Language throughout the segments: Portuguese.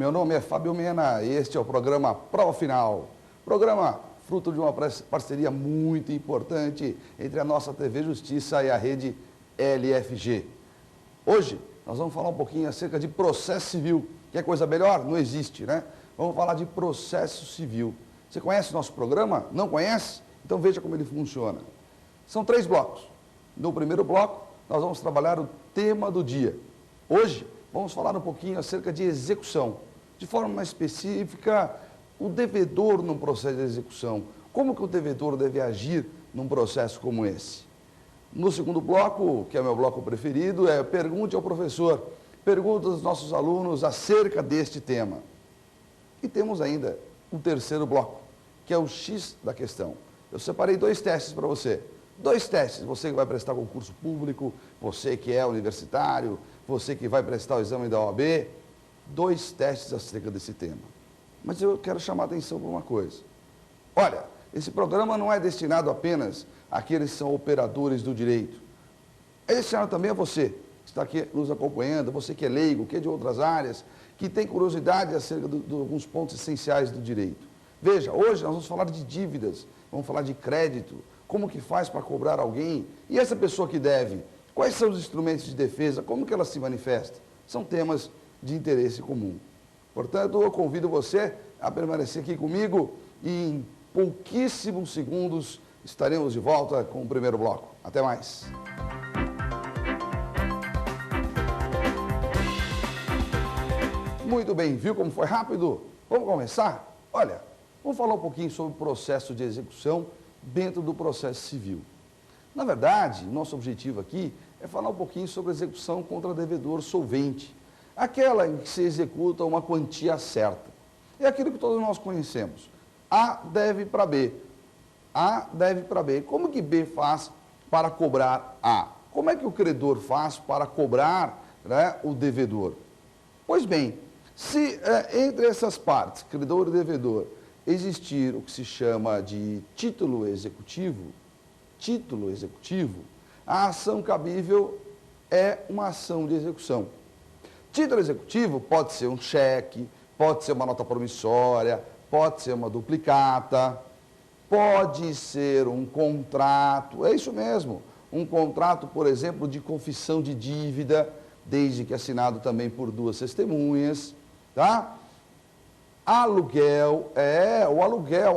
Meu nome é Fábio Mena e este é o programa Prova Final. Programa fruto de uma parceria muito importante entre a nossa TV Justiça e a rede LFG. Hoje nós vamos falar um pouquinho acerca de processo civil. Quer coisa melhor? Não existe, né? Vamos falar de processo civil. Você conhece o nosso programa? Não conhece? Então veja como ele funciona. São 3 blocos. No primeiro bloco, nós vamos trabalhar o tema do dia. Hoje, vamos falar um pouquinho acerca de execução. De forma mais específica, o devedor num processo de execução. Como que o devedor deve agir num processo como esse? No segundo bloco, que é o meu bloco preferido, é Pergunte ao Professor. Perguntas dos nossos alunos acerca deste tema. E temos ainda o terceiro bloco, que é o X da questão. Eu separei 2 testes para você. 2 testes, você que vai prestar concurso público, você que é universitário, você que vai prestar o exame da OAB, 2 testes acerca desse tema. Mas eu quero chamar a atenção para uma coisa. Olha, esse programa não é destinado apenas àqueles que são operadores do direito. É destinado também a você, que está aqui nos acompanhando, você que é leigo, que é de outras áreas, que tem curiosidade acerca de alguns pontos essenciais do direito. Veja, hoje nós vamos falar de dívidas, vamos falar de crédito, como que faz para cobrar alguém, e essa pessoa que deve, quais são os instrumentos de defesa, como que ela se manifesta? São temas de interesse comum. Portanto, eu convido você a permanecer aqui comigo e em pouquíssimos segundos estaremos de volta com o primeiro bloco. Até mais. Muito bem, viu como foi rápido? Vamos começar? Olha, vamos falar um pouquinho sobre o processo de execução dentro do processo civil. Na verdade, nosso objetivo aqui é falar um pouquinho sobre a execução contra devedor solvente, aquela em que se executa uma quantia certa. É aquilo que todos nós conhecemos. A deve para B. A deve para B. Como que B faz para cobrar A? Como é que o credor faz para cobrar, né, o devedor? Pois bem, se entre essas partes, credor e devedor, existir o que se chama de título executivo, a ação cabível é uma ação de execução. Título executivo pode ser um cheque, pode ser uma nota promissória, pode ser uma duplicata, pode ser um contrato, é isso mesmo, um contrato, por exemplo, de confissão de dívida, desde que assinado também por 2 testemunhas, tá? Aluguel,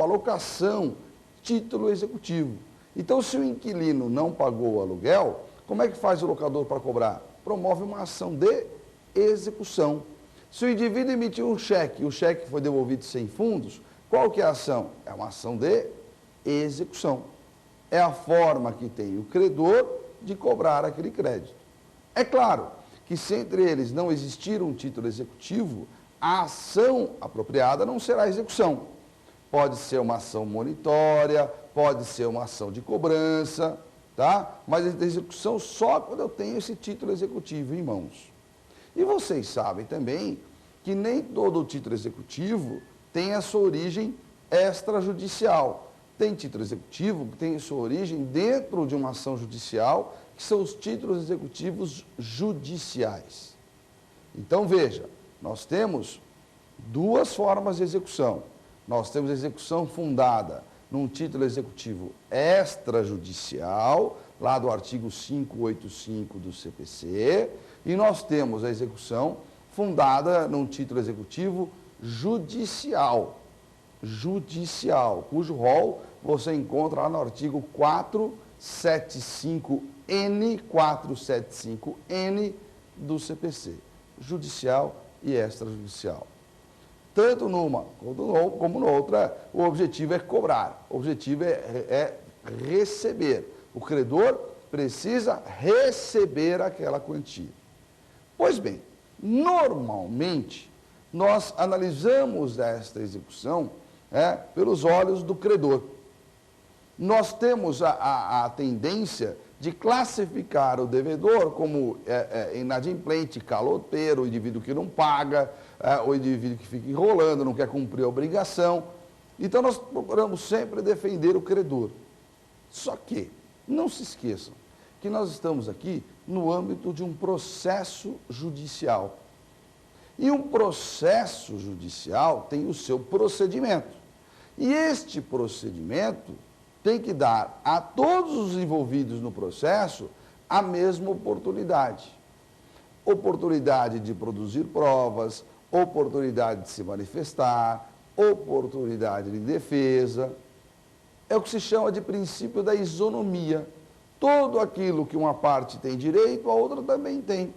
alocação, título executivo. Então, se o inquilino não pagou o aluguel, como é que faz o locador para cobrar? Promove uma ação de execução. Se o indivíduo emitiu um cheque e o cheque foi devolvido sem fundos, qual que é a ação? É uma ação de execução. É a forma que tem o credor de cobrar aquele crédito. É claro que se entre eles não existir um título executivo, a ação apropriada não será execução. Pode ser uma ação monitória, pode ser uma ação de cobrança, tá? Mas a execução só quando eu tenho esse título executivo em mãos. E vocês sabem também que nem todo título executivo tem a sua origem extrajudicial. Tem título executivo que tem a sua origem dentro de uma ação judicial, que são os títulos executivos judiciais. Então, veja, nós temos 2 formas de execução. Nós temos a execução fundada num título executivo extrajudicial, lá do artigo 585 do CPC, e nós temos a execução fundada num título executivo judicial, cujo rol você encontra lá no artigo 475N do CPC, judicial e extrajudicial. Tanto numa como noutra, o objetivo é cobrar, o objetivo é receber. O credor precisa receber aquela quantia. Pois bem, normalmente, nós analisamos esta execução pelos olhos do credor. Nós temos a tendência de classificar o devedor como inadimplente, caloteiro, o indivíduo que não paga, o indivíduo que fica enrolando, não quer cumprir a obrigação. Então, nós procuramos sempre defender o credor. Só que, não se esqueçam, que nós estamos aqui no âmbito de um processo judicial. E um processo judicial tem o seu procedimento. E este procedimento tem que dar a todos os envolvidos no processo a mesma oportunidade. Oportunidade de produzir provas, oportunidade de se manifestar, oportunidade de defesa. É o que se chama de princípio da isonomia. Tudo aquilo que uma parte tem direito, a outra também tem.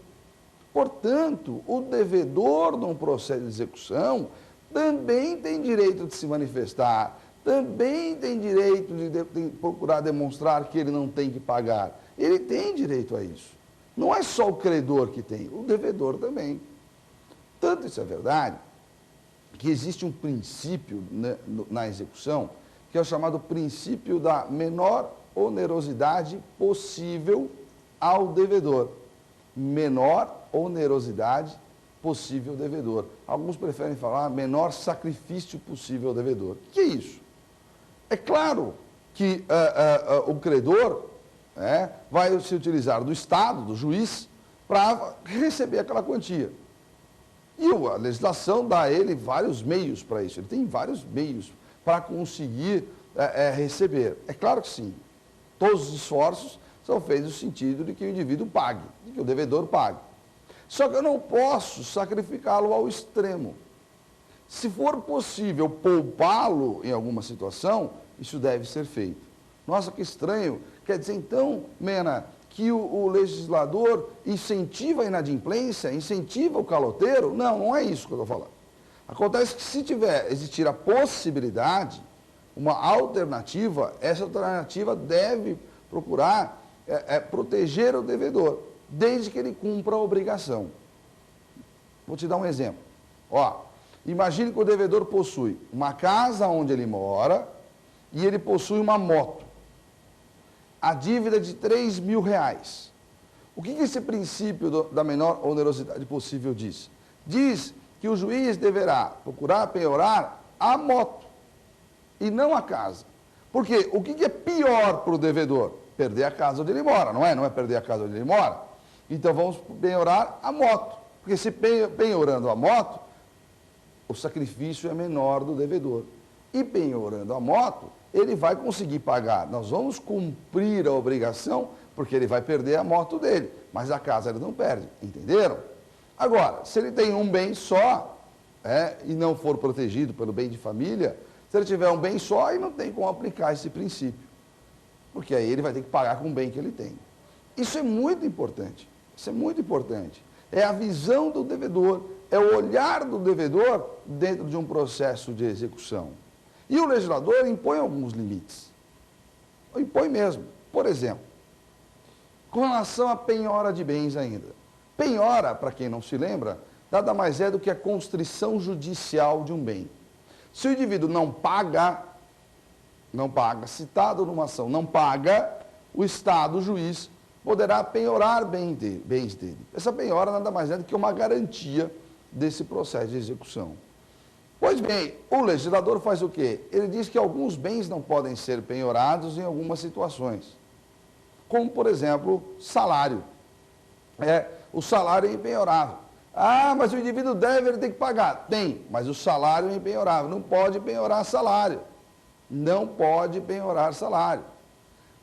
Portanto, o devedor num processo de execução também tem direito de se manifestar, também tem direito de procurar demonstrar que ele não tem que pagar. Ele tem direito a isso. Não é só o credor que tem, o devedor também. Tanto isso é verdade, que existe um princípio na execução, que é o chamado princípio da menor onerosidade possível ao devedor. Menor onerosidade possível ao devedor. Alguns preferem falar menor sacrifício possível ao devedor. O que é isso? É claro que o credor vai se utilizar do Estado, do juiz, para receber aquela quantia. E a legislação dá a ele vários meios para isso. Ele tem vários meios para conseguir receber. É claro que sim. Todos os esforços são feitos no sentido de que o indivíduo pague, de que o devedor pague. Só que eu não posso sacrificá-lo ao extremo. Se for possível poupá-lo em alguma situação, isso deve ser feito. Nossa, que estranho. Quer dizer, então, Mena, que o legislador incentiva a inadimplência, incentiva o caloteiro? Não, não é isso que eu estou falando. Acontece que se existir a possibilidade, uma alternativa, essa alternativa deve procurar proteger o devedor, desde que ele cumpra a obrigação. Vou te dar um exemplo. Imagine que o devedor possui uma casa onde ele mora e ele possui uma moto. A dívida é de R$3.000. O que esse princípio da menor onerosidade possível diz? Diz que o juiz deverá procurar penhorar a moto e não a casa. Porque o que é pior para o devedor? Perder a casa onde ele mora, não é? Não é perder a casa onde ele mora? Então vamos penhorar a moto. Porque se penhorando a moto, o sacrifício é menor do devedor. E penhorando a moto, ele vai conseguir pagar. Nós vamos cumprir a obrigação, porque ele vai perder a moto dele. Mas a casa ele não perde, entenderam? Agora, se ele tem um bem só, e não for protegido pelo bem de família, se ele tiver um bem só, aí não tem como aplicar esse princípio. Porque aí ele vai ter que pagar com o bem que ele tem. Isso é muito importante. Isso é muito importante. É a visão do devedor, é o olhar do devedor dentro de um processo de execução. E o legislador impõe alguns limites. Impõe mesmo. Por exemplo, com relação à penhora de bens ainda. Penhora, para quem não se lembra, nada mais é do que a constrição judicial de um bem. Se o indivíduo não paga, citado numa ação, não paga, o Estado, o juiz, poderá penhorar bens dele. Essa penhora nada mais é do que uma garantia desse processo de execução. Pois bem, o legislador faz o quê? Ele diz que alguns bens não podem ser penhorados em algumas situações. Como, por exemplo, salário. O salário é impenhorável. Mas o indivíduo deve, ele tem que pagar. Tem, mas o salário é impenhorável. Não pode penhorar salário. Não pode penhorar salário.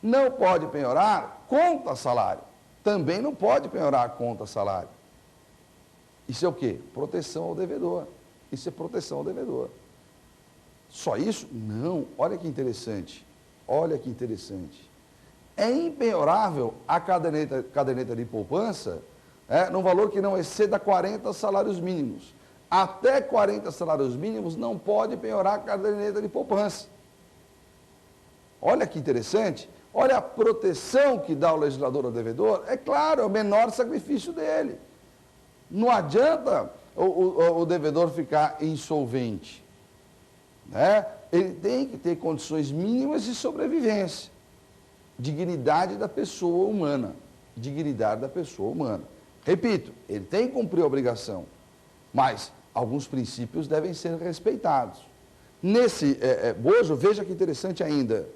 Não pode penhorar conta salário. Também não pode penhorar conta salário. Isso é o quê? Proteção ao devedor. Isso é proteção ao devedor. Só isso? Não. Olha que interessante. Olha que interessante. É impenhorável a caderneta de poupança num valor que não exceda 40 salários mínimos. Até 40 salários mínimos não pode penhorar a caderneta de poupança. Olha que interessante. Olha a proteção que dá o legislador ao devedor. É claro, é o menor sacrifício dele. Não adianta o devedor ficar insolvente. Ele tem que ter condições mínimas de sobrevivência. Dignidade da pessoa humana. Dignidade da pessoa humana. Repito, ele tem que cumprir a obrigação, mas alguns princípios devem ser respeitados. Nesse bojo, veja que interessante ainda,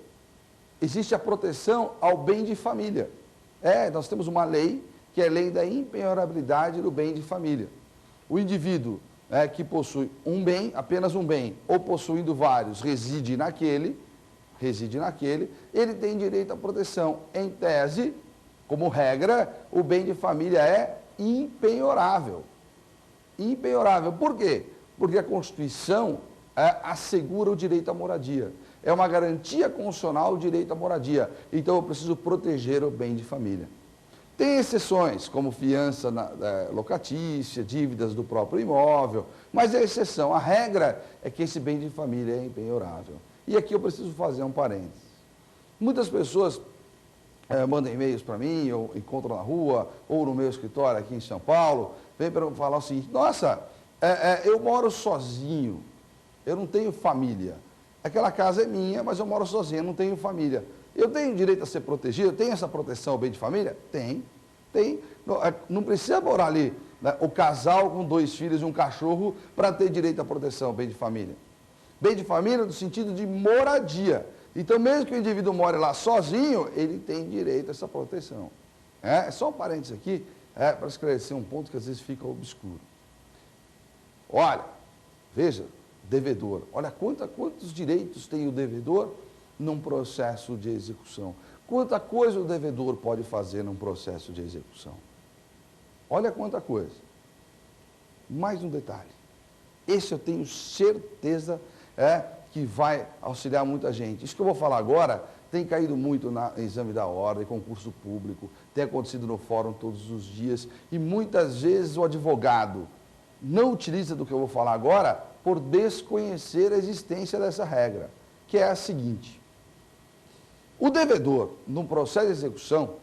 existe a proteção ao bem de família. Nós temos uma lei, que é a lei da impenhorabilidade do bem de família. o indivíduo que possui um bem, apenas um bem, ou possuindo vários, reside naquele, ele tem direito à proteção. Em tese, como regra, o bem de família é impenhorável. Impenhorável. Por quê? Porque a Constituição assegura o direito à moradia. É uma garantia constitucional o direito à moradia. Então, eu preciso proteger o bem de família. Tem exceções, como fiança locatícia, dívidas do próprio imóvel, mas é exceção. A regra é que esse bem de família é impenhorável. E aqui eu preciso fazer um parênteses. Muitas pessoas mandam e-mails para mim, ou encontram na rua, ou no meu escritório aqui em São Paulo, vem para falar o seguinte: nossa, eu moro sozinho, eu não tenho família. Aquela casa é minha, mas eu moro sozinho, eu não tenho família. Eu tenho direito a ser protegido? Eu tenho essa proteção ao bem de família? Tem. Não precisa morar ali, né, o casal com 2 filhos e um cachorro para ter direito à proteção ao bem de família. Bem de família no sentido de moradia. Então, mesmo que o indivíduo more lá sozinho, ele tem direito a essa proteção. É só um parênteses aqui, para esclarecer um ponto que às vezes fica obscuro. Olha, veja, devedor. Olha quantos direitos tem o devedor num processo de execução. Quanta coisa o devedor pode fazer num processo de execução. Olha quanta coisa. Mais um detalhe. Esse eu tenho certeza que vai auxiliar muita gente. Isso que eu vou falar agora tem caído muito no exame da ordem, concurso público, tem acontecido no fórum todos os dias, e muitas vezes o advogado não utiliza do que eu vou falar agora por desconhecer a existência dessa regra, que é a seguinte: o devedor, num processo de execução,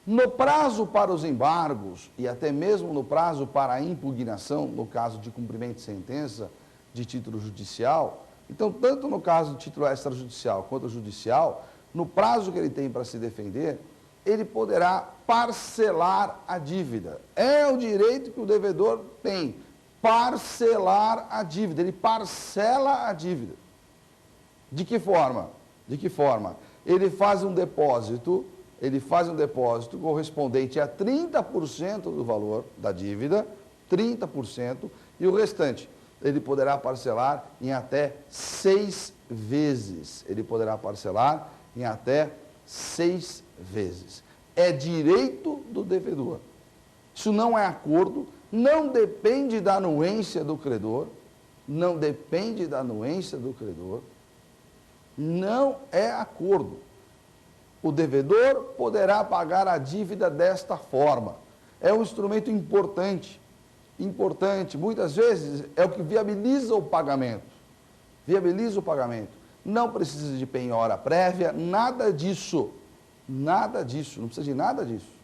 no prazo para os embargos e até mesmo no prazo para a impugnação, no caso de cumprimento de sentença de título judicial, então, tanto no caso de título extrajudicial quanto judicial, no prazo que ele tem para se defender, ele poderá parcelar a dívida. É o direito que o devedor tem, parcelar a dívida. Ele parcela a dívida. De que forma? Ele faz um depósito correspondente a 30% do valor da dívida, 30%, e o restante ele poderá parcelar em até 6 vezes. É direito do devedor. Isso não é acordo, não depende da anuência do credor, não é acordo. O devedor poderá pagar a dívida desta forma. É um instrumento importante, muitas vezes é o que viabiliza o pagamento. Não precisa de penhora prévia, nada disso, não precisa de nada disso.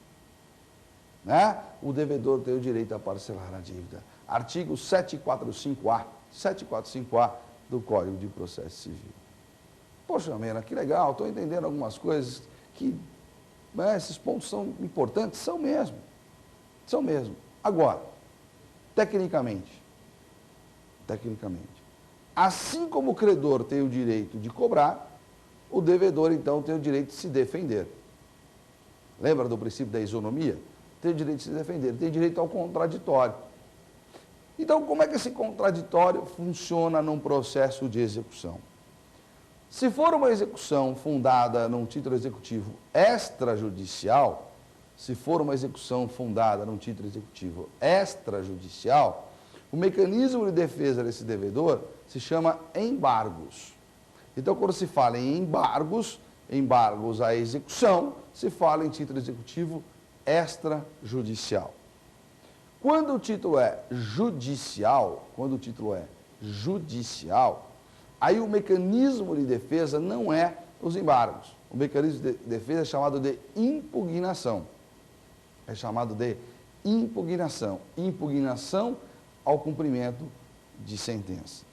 Né? O devedor tem o direito a parcelar a dívida. Artigo 745-A do Código de Processo Civil. Poxa, Mena, que legal, estou entendendo algumas coisas que esses pontos são importantes, são mesmo. Agora, tecnicamente, assim como o credor tem o direito de cobrar, o devedor, então, tem o direito de se defender. Lembra do princípio da isonomia? Tem o direito de se defender, tem direito ao contraditório. Então, como é que esse contraditório funciona num processo de execução? Se for uma execução fundada num título executivo extrajudicial, o mecanismo de defesa desse devedor se chama embargos. Então, quando se fala em embargos à execução, se fala em título executivo extrajudicial. Quando o título é judicial, aí o mecanismo de defesa não é os embargos. O mecanismo de defesa é chamado de impugnação. Impugnação ao cumprimento de sentença.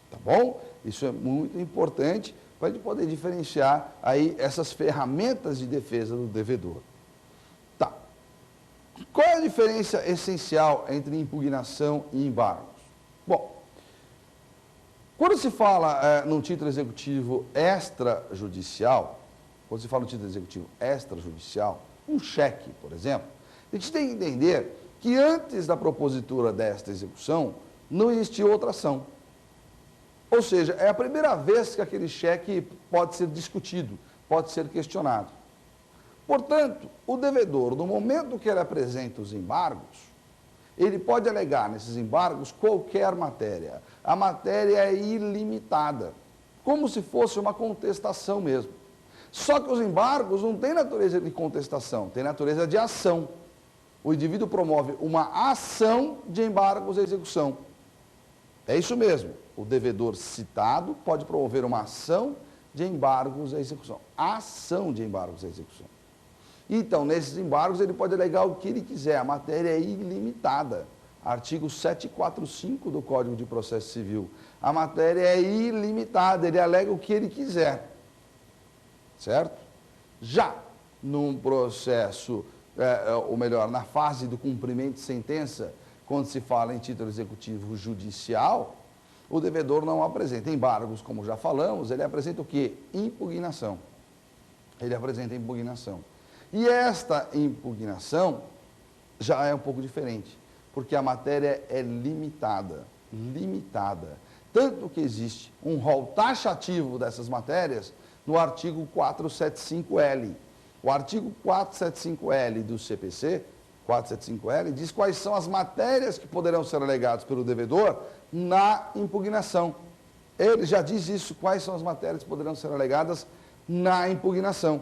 Tá bom? Isso é muito importante para a gente poder diferenciar aí essas ferramentas de defesa do devedor. Tá. Qual é a diferença essencial entre impugnação e embargos? Bom, quando se fala num título executivo extrajudicial, um cheque, por exemplo, A gente tem que entender que antes da propositura desta execução, não existia outra ação. Ou seja, é a primeira vez que aquele cheque pode ser discutido, pode ser questionado. Portanto, o devedor, no momento que ele apresenta os embargos, ele pode alegar nesses embargos qualquer matéria. A matéria é ilimitada, como se fosse uma contestação mesmo. Só que os embargos não têm natureza de contestação, têm natureza de ação. O indivíduo promove uma ação de embargos à execução. É isso mesmo, o devedor citado pode promover uma ação de embargos à execução. Ação de embargos à execução. Então, nesses embargos, ele pode alegar o que ele quiser, a matéria é ilimitada. Artigo 745 do Código de Processo Civil. A matéria é ilimitada, ele alega o que ele quiser. Certo? Já num processo, ou melhor, na fase do cumprimento de sentença, quando se fala em título executivo judicial, o devedor não apresenta embargos, como já falamos, ele apresenta o quê? Impugnação. Ele apresenta impugnação. E esta impugnação já é um pouco diferente, porque a matéria é limitada, limitada. Tanto que existe um rol taxativo dessas matérias no artigo 475L. O artigo 475L do CPC, 475L, diz quais são as matérias que poderão ser alegadas pelo devedor na impugnação. Ele já diz isso, quais são as matérias que poderão ser alegadas na impugnação.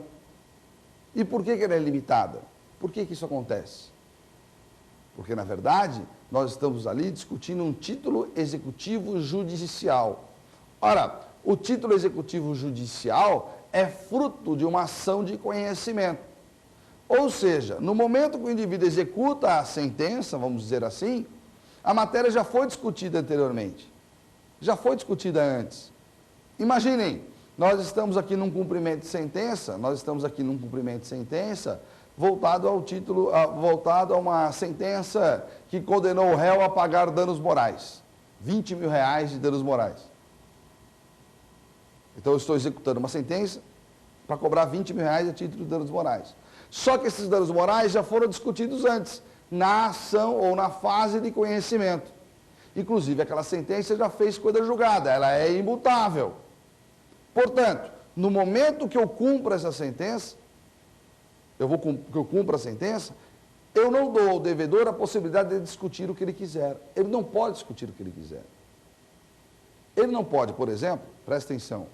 E por que ela é limitada? Por que isso acontece? Porque, na verdade, nós estamos ali discutindo um título executivo judicial. Ora, o título executivo judicial é fruto de uma ação de conhecimento. Ou seja, no momento que o indivíduo executa a sentença, vamos dizer assim, a matéria já foi discutida anteriormente. Já foi discutida antes. Imaginem, nós estamos aqui num cumprimento de sentença, voltado ao título, voltado a uma sentença que condenou o réu a pagar danos morais. 20 mil reais de danos morais. Então eu estou executando uma sentença para cobrar 20 mil reais a título de danos morais. Só que esses danos morais já foram discutidos antes, na ação ou na fase de conhecimento. Inclusive, aquela sentença já fez coisa julgada, ela é imutável. Portanto, no momento que eu cumpro essa sentença, eu não dou ao devedor a possibilidade de discutir o que ele quiser. Ele não pode discutir o que ele quiser. Ele não pode, por exemplo, presta atenção,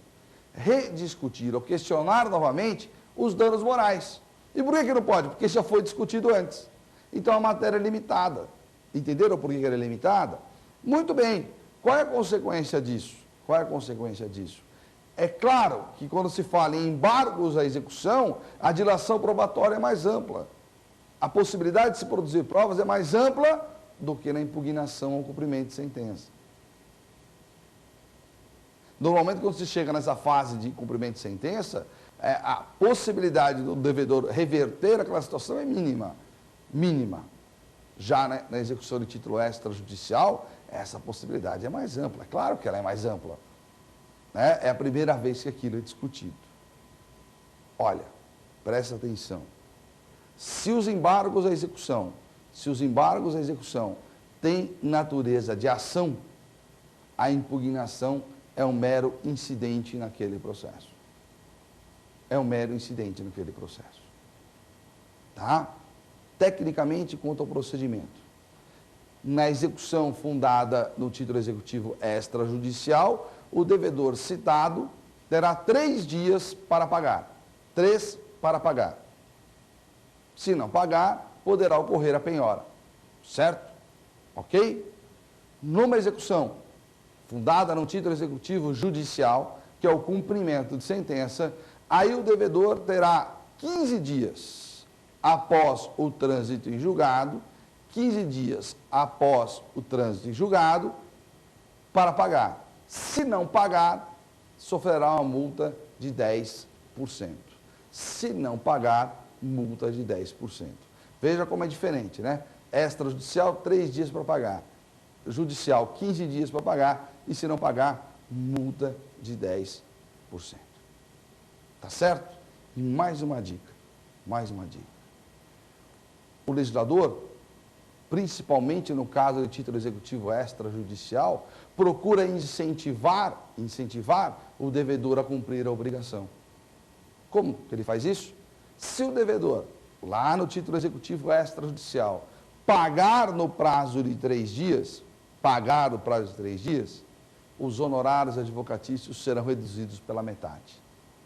rediscutir ou questionar novamente os danos morais. E por que não pode? Porque já foi discutido antes. Então a matéria é limitada. Entenderam por que ela é limitada? Muito bem. Qual é a consequência disso? Qual é a consequência disso? É claro que quando se fala em embargos à execução, a dilação probatória é mais ampla. A possibilidade de se produzir provas é mais ampla do que na impugnação ao cumprimento de sentença. Normalmente, quando se chega nessa fase de cumprimento de sentença, a possibilidade do devedor reverter aquela situação é mínima. Mínima. Já na execução de título extrajudicial, essa possibilidade é mais ampla. É claro que ela é mais ampla. Né? É a primeira vez que aquilo é discutido. Olha, presta atenção. Se os embargos à execução têm natureza de ação, a impugnação é um mero incidente naquele processo. É um mero incidente naquele processo. Tá? Tecnicamente, quanto ao procedimento. Na execução fundada no título executivo extrajudicial, o devedor citado terá 3 dias para pagar. 3 para pagar. Se não pagar, poderá ocorrer a penhora. Certo? Ok? Numa execução fundada no título executivo judicial, que é o cumprimento de sentença, aí o devedor terá 15 dias após o trânsito em julgado, 15 dias após o trânsito em julgado, para pagar. Se não pagar, sofrerá uma multa de 10%. Se não pagar, multa de 10%. Veja como é diferente, né? Extrajudicial, 3 dias para pagar. Judicial, 15 dias para pagar. E se não pagar, multa de 10%. Tá certo? E mais uma dica. o legislador, principalmente no caso do título executivo extrajudicial, procura incentivar o devedor a cumprir a obrigação. Como que ele faz isso? Se o devedor, lá no título executivo extrajudicial, pagar no prazo de 3 dias, os honorários advocatícios serão reduzidos pela metade.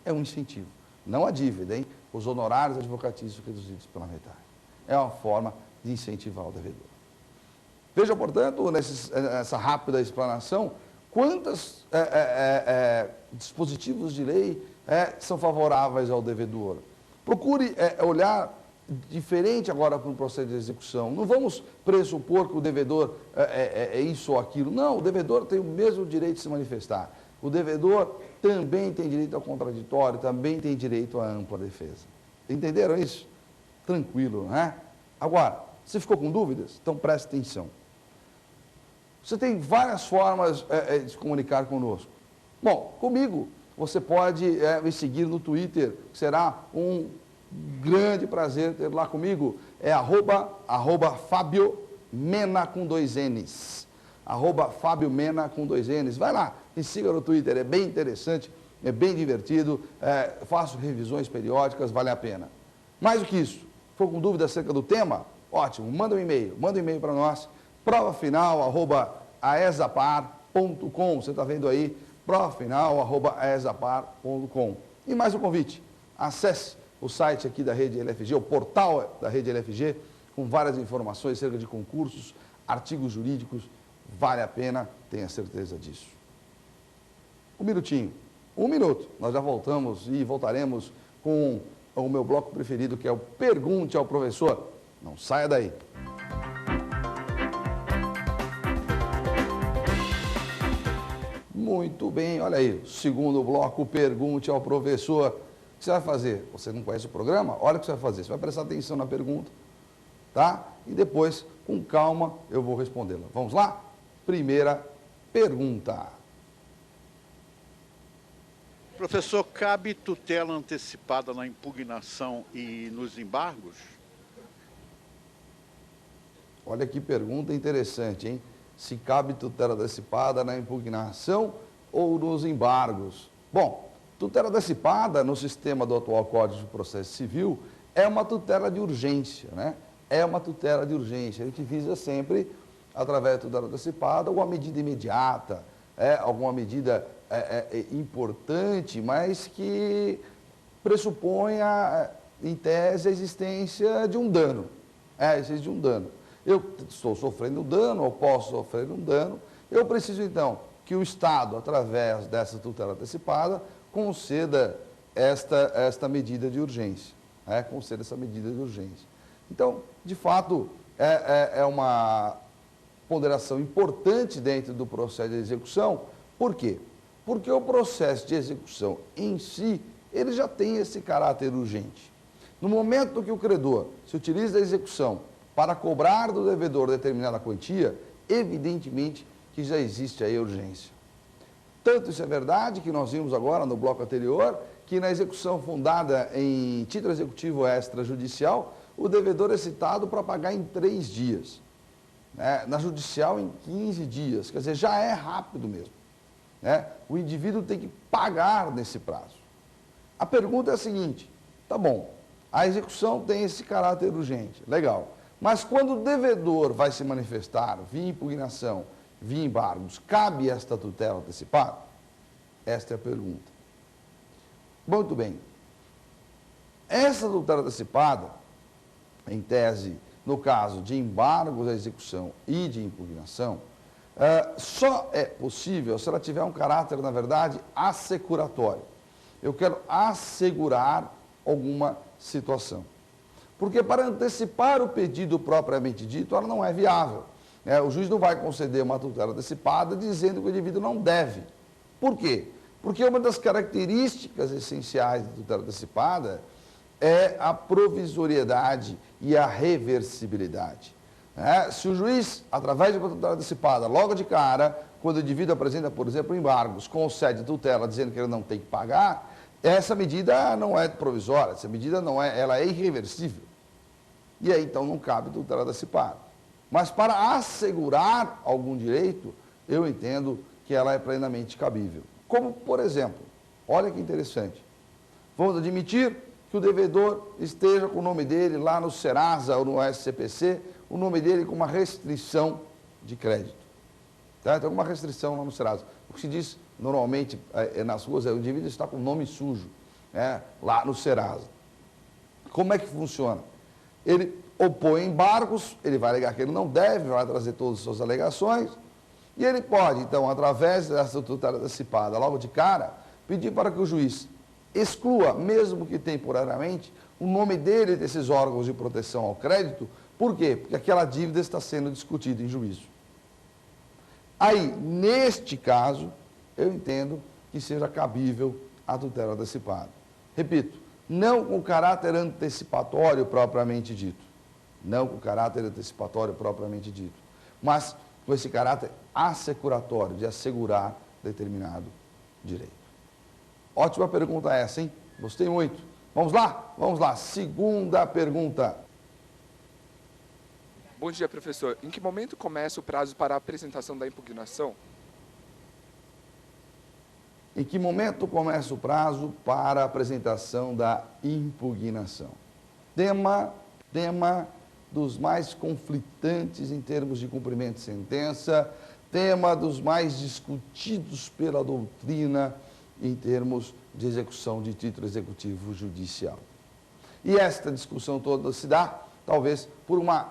É um incentivo. Não a dívida, hein? Os honorários advocatícios reduzidos pela metade. É uma forma de incentivar o devedor. Veja, portanto, nessa rápida explanação, quantos dispositivos de lei são favoráveis ao devedor. Procure olhar diferente agora para o processo de execução. Não vamos pressupor que o devedor é isso ou aquilo. Não, o devedor tem o mesmo direito de se manifestar. O devedor também tem direito ao contraditório, também tem direito à ampla defesa. Entenderam isso? Tranquilo, não é? Agora, você ficou com dúvidas? Então preste atenção. Você tem várias formas de se comunicar conosco. Bom, comigo, você pode me seguir no Twitter, que será um grande prazer ter lá comigo. É @Fábio Mena com 2 N's. @Fábio Mena com 2 N's. Vai lá, me siga no Twitter, é bem interessante, é bem divertido, faço revisões periódicas, vale a pena. Mais do que isso, ficou com dúvida acerca do tema? Ótimo, manda um e-mail para nós, provafinal@aesapar.com. Você está vendo aí, provafinal@aesapar.com. E mais um convite, acesse o site aqui da Rede LFG, o portal da Rede LFG, com várias informações acerca de concursos, artigos jurídicos, vale a pena, tenha certeza disso. Um minutinho, nós já voltamos e voltaremos com o meu bloco preferido, que é o Pergunte ao Professor. Não saia daí. Muito bem, olha aí, segundo bloco, Pergunte ao Professor. O que você vai fazer? Você não conhece o programa? Olha o que você vai fazer. Você vai prestar atenção na pergunta, tá? E depois, com calma, eu vou respondê-la. Vamos lá? Primeira pergunta. Professor, cabe tutela antecipada na impugnação e nos embargos? Olha que pergunta interessante, hein? Se cabe tutela antecipada na impugnação ou nos embargos. Bom, tutela antecipada no sistema do atual Código de Processo Civil é uma tutela de urgência, né? É uma tutela de urgência. A gente visa sempre, através da tutela antecipada, alguma medida imediata, alguma medida importante, mas que pressuponha, em tese, a existência de um dano. Existência de um dano. Eu estou sofrendo um dano, ou posso sofrer um dano, eu preciso, então, que o Estado, através dessa tutela antecipada, conceda esta medida de urgência. Conceda essa medida de urgência. Então, de fato, é uma ponderação importante dentro do processo de execução. Por quê? Porque o processo de execução em si, ele já tem esse caráter urgente. No momento que o credor se utiliza da execução para cobrar do devedor determinada quantia, evidentemente que já existe aí a urgência. Tanto isso é verdade que nós vimos agora no bloco anterior, que na execução fundada em título executivo extrajudicial, o devedor é citado para pagar em 3 dias. Na judicial em 15 dias, quer dizer, já é rápido mesmo. O indivíduo tem que pagar nesse prazo. A pergunta é a seguinte, tá bom, a execução tem esse caráter urgente, legal. Mas quando o devedor vai se manifestar via impugnação, via embargos, cabe esta tutela antecipada? Esta é a pergunta. Muito bem. Essa tutela antecipada, em tese, no caso de embargos à execução e de impugnação, só é possível se ela tiver um caráter, na verdade, assecuratório. Eu quero assegurar alguma situação. Porque para antecipar o pedido propriamente dito, ela não é viável. O juiz não vai conceder uma tutela antecipada dizendo que o indivíduo não deve. Por quê? Porque uma das características essenciais da tutela antecipada é a provisoriedade e a reversibilidade. Se o juiz, através de uma tutela antecipada, logo de cara, quando o indivíduo apresenta, por exemplo, embargos, concede tutela dizendo que ele não tem que pagar, essa medida não é provisória, essa medida não é, ela é irreversível. E aí, então, não cabe tutela antecipada. Mas para assegurar algum direito, eu entendo que ela é plenamente cabível. Como, por exemplo, olha que interessante, vamos admitir que o devedor esteja com o nome dele lá no Serasa ou no SCPC, o nome dele com uma restrição de crédito. Tá? Tem alguma restrição lá no Serasa. O que se diz normalmente nas ruas é o indivíduo está com o nome sujo, lá no Serasa. Como é que funciona? Ele opõe embargos, ele vai alegar que ele não deve, vai trazer todas as suas alegações, e ele pode, então, através dessa tutela antecipada, logo de cara, pedir para que o juiz exclua, mesmo que temporariamente, o nome dele desses órgãos de proteção ao crédito. Por quê? Porque aquela dívida está sendo discutida em juízo. Aí, neste caso, eu entendo que seja cabível a tutela antecipada. Repito, não com caráter antecipatório propriamente dito. Não com caráter antecipatório propriamente dito. Mas com esse caráter assecuratório, de assegurar determinado direito. Ótima pergunta essa, hein? Gostei muito. Vamos lá? Vamos lá. Segunda pergunta. Bom dia, professor. Em que momento começa o prazo para a apresentação da impugnação? Em que momento começa o prazo para a apresentação da impugnação? Tema dos mais conflitantes em termos de cumprimento de sentença, tema dos mais discutidos pela doutrina em termos de execução de título executivo judicial. E esta discussão toda se dá, talvez, por uma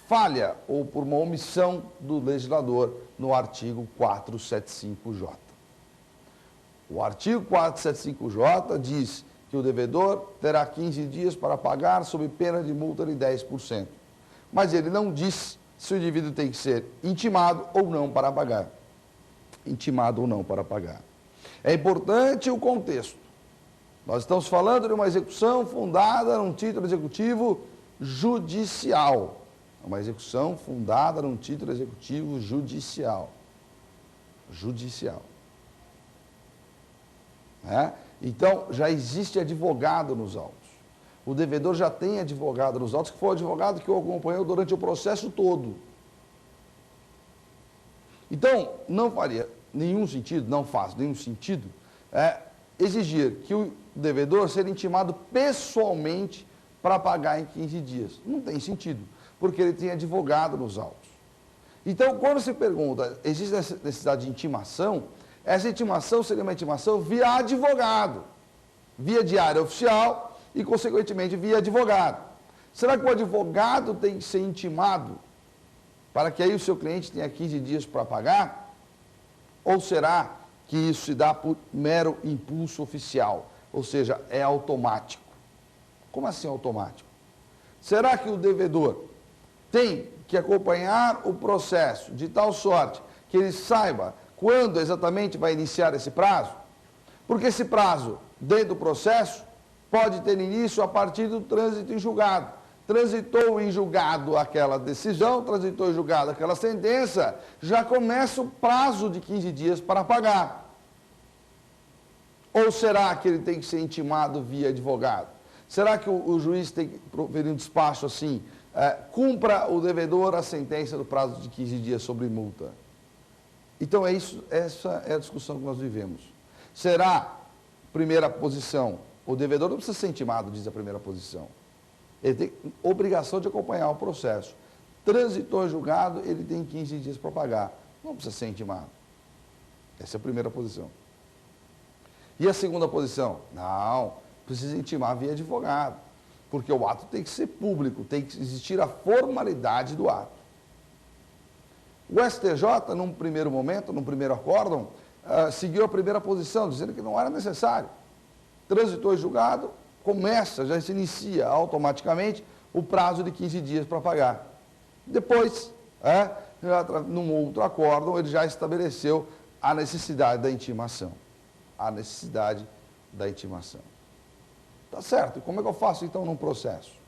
falha ou por uma omissão do legislador no artigo 475J. O artigo 475J diz que o devedor terá 15 dias para pagar sob pena de multa de 10%. Mas ele não diz se o indivíduo tem que ser intimado ou não para pagar. Intimado ou não para pagar. É importante o contexto. Nós estamos falando de uma execução fundada num título executivo judicial. Uma execução fundada num título executivo judicial. Judicial. Então, já existe advogado nos autos. O devedor já tem advogado nos autos, que foi o advogado que o acompanhou durante o processo todo. Então, não faria nenhum sentido, não faz nenhum sentido, exigir que o devedor seja intimado pessoalmente para pagar em 15 dias. Não tem sentido, porque ele tem advogado nos autos. Então, quando se pergunta, existe necessidade de intimação, essa intimação seria uma intimação via advogado, via diária oficial e, consequentemente, via advogado. Será que o advogado tem que ser intimado para que aí o seu cliente tenha 15 dias para pagar? Ou será que isso se dá por mero impulso oficial, ou seja, é automático? Como assim automático? Será que o devedor tem que acompanhar o processo de tal sorte que ele saiba quando exatamente vai iniciar esse prazo? Porque esse prazo, dentro do processo, pode ter início a partir do trânsito em julgado. Transitou em julgado aquela decisão, transitou em julgado aquela sentença, já começa o prazo de 15 dias para pagar. Ou será que ele tem que ser intimado via advogado? Será que o juiz tem que proferir um despacho assim, cumpra o devedor a sentença do prazo de 15 dias sobre multa? Então, essa é a discussão que nós vivemos. Será, primeira posição, o devedor não precisa ser intimado, diz a primeira posição. Ele tem obrigação de acompanhar o processo. Transitou em julgado, ele tem 15 dias para pagar. Não precisa ser intimado. Essa é a primeira posição. E a segunda posição? Não, precisa intimar via advogado. Porque o ato tem que ser público, tem que existir a formalidade do ato. O STJ, num primeiro momento, num primeiro acórdão, seguiu a primeira posição, dizendo que não era necessário. Transitou em julgado, já se inicia automaticamente o prazo de 15 dias para pagar. Depois, num outro acórdão, ele já estabeleceu a necessidade da intimação. A necessidade da intimação. Tá certo, e como é que eu faço então num processo?